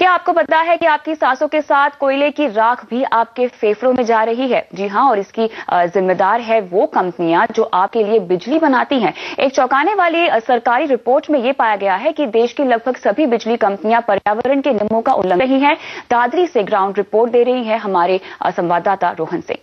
क्या आपको पता है कि आपकी सांसों के साथ कोयले की राख भी आपके फेफड़ों में जा रही है? जी हां, और इसकी जिम्मेदार है वो कंपनियां जो आपके लिए बिजली बनाती हैं। एक चौंकाने वाली सरकारी रिपोर्ट में यह पाया गया है कि देश की लगभग सभी बिजली कंपनियां पर्यावरण के नियमों का उल्लंघन कर रही हैं। दादरी से ग्राउंड रिपोर्ट दे रही है हमारे संवाददाता रोहन सिंह।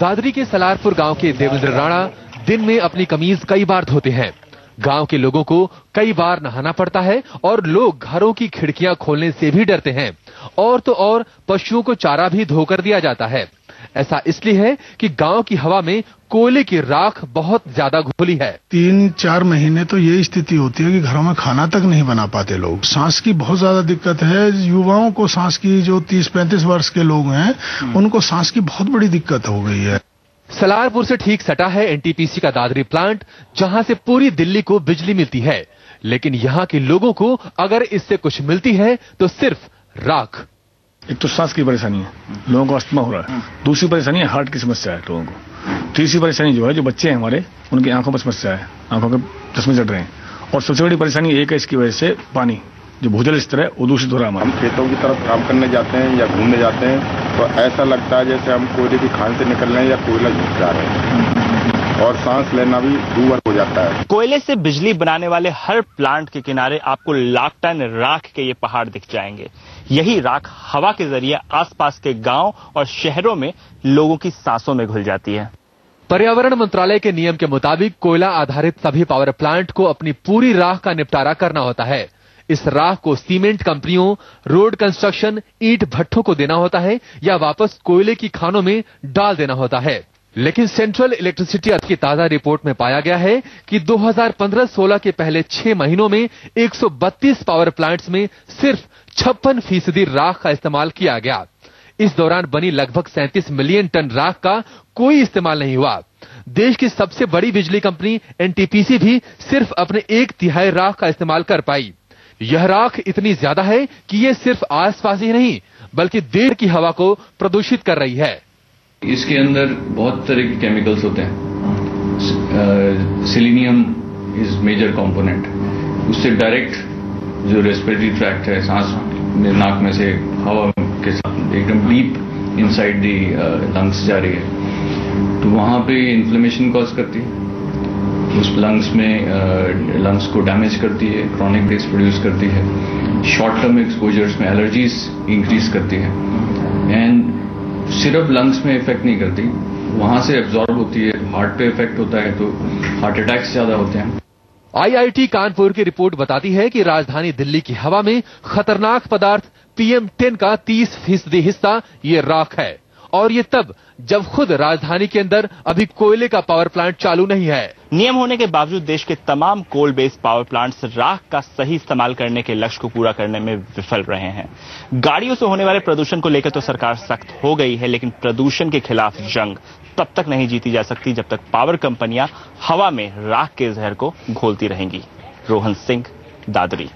दादरी के सलारपुर गांव के देवेंद्र राणा दिन में अपनी कमीज कई बार धोते हैं। गांव के लोगों को कई बार नहाना पड़ता है और लोग घरों की खिड़कियां खोलने से भी डरते हैं। और तो और पशुओं को चारा भी धोकर दिया जाता है। ऐसा इसलिए है कि गांव की हवा में कोयले की राख बहुत ज्यादा घुली है। 3-4 महीने तो ये स्थिति होती है कि घरों में खाना तक नहीं बना पाते लोग। सांस की बहुत ज्यादा दिक्कत है। युवाओं को सांस की, जो 30-35 वर्ष के लोग हैं, उनको सांस की बहुत बड़ी दिक्कत हो गई है। सलारपुर से ठीक सटा है एनटीपीसी का दादरी प्लांट, जहां से पूरी दिल्ली को बिजली मिलती है। लेकिन यहाँ के लोगों को अगर इससे कुछ मिलती है तो सिर्फ राख। एक तो सांस की परेशानी है, लोगों को अस्थमा हो रहा है। दूसरी परेशानी है हार्ट की समस्या है लोगों को। तीसरी परेशानी जो है, जो बच्चे हैं हमारे, उनकी आंखों में समस्या है, आंखों के चश्मे चढ़ रहे हैं। और सबसे बड़ी परेशानी एक है, इसकी वजह से पानी जो भूजल स्तर है वो दूषित हो रहा है। हम खेतों की तरफ काम करने जाते हैं या घूमने जाते हैं तो ऐसा लगता है जैसे हम कोयले की खान से निकल रहे हैं या कोयला घुस जा रहे हैं, और सांस लेना भी दूभर हो जाता है। कोयले से बिजली बनाने वाले हर प्लांट के किनारे आपको लाख टन राख के ये पहाड़ दिख जाएंगे। यही राख हवा के जरिए आसपास के गांव और शहरों में लोगों की सांसों में घुल जाती है। पर्यावरण मंत्रालय के नियम के मुताबिक कोयला आधारित सभी पावर प्लांट को अपनी पूरी राख का निपटारा करना होता है। इस राख को सीमेंट कंपनियों, रोड कंस्ट्रक्शन, ईंट भट्ठों को देना होता है या वापस कोयले की खानों में डाल देना होता है। लेकिन सेंट्रल इलेक्ट्रिसिटी की ताजा रिपोर्ट में पाया गया है कि 2015-16 के पहले 6 महीनों में 132 पावर प्लांट्स में सिर्फ 56% राख का इस्तेमाल किया गया। इस दौरान बनी लगभग 37 मिलियन टन राख का कोई इस्तेमाल नहीं हुआ। देश की सबसे बड़ी बिजली कंपनी एनटीपीसी भी सिर्फ अपने 1/3 राख का इस्तेमाल कर पाई। यह राख इतनी ज्यादा है कि ये सिर्फ आसपास ही नहीं बल्कि देश की हवा को प्रदूषित कर रही है। इसके अंदर बहुत तरह के केमिकल्स होते हैं। Selenium is major component. उससे डायरेक्ट जो रेस्पिरेटरी ट्रैक्ट है, सांस में, नाक में से हवा के साथ एकदम डीप इनसाइड दी लंग्स जा रही है, तो वहां पे इन्फ्लेमेशन कॉज करती है। उस लंग्स को डैमेज करती है, क्रॉनिक डिजीज प्रोड्यूस करती है, शॉर्ट टर्म एक्सपोजर्स में एलर्जीज इंक्रीज करती है। एंड सिर्फ लंग्स में इफेक्ट नहीं करती, वहां से एब्जॉर्ब होती है, हार्ट पे इफेक्ट होता है, तो हार्ट अटैक्स ज्यादा होते हैं। आईआईटी कानपुर की रिपोर्ट बताती है कि राजधानी दिल्ली की हवा में खतरनाक पदार्थ PM10 का 30% हिस्सा ये राख है। और ये तब जब खुद राजधानी के अंदर अभी कोयले का पावर प्लांट चालू नहीं है। नियम होने के बावजूद देश के तमाम कोल बेस्ड पावर प्लांट्स राख का सही इस्तेमाल करने के लक्ष्य को पूरा करने में विफल रहे हैं। गाड़ियों से होने वाले प्रदूषण को लेकर तो सरकार सख्त हो गई है, लेकिन प्रदूषण के खिलाफ जंग तब तक नहीं जीती जा सकती जब तक पावर कंपनियां हवा में राख के जहर को घोलती रहेंगी। रोहन सिंह, दादरी।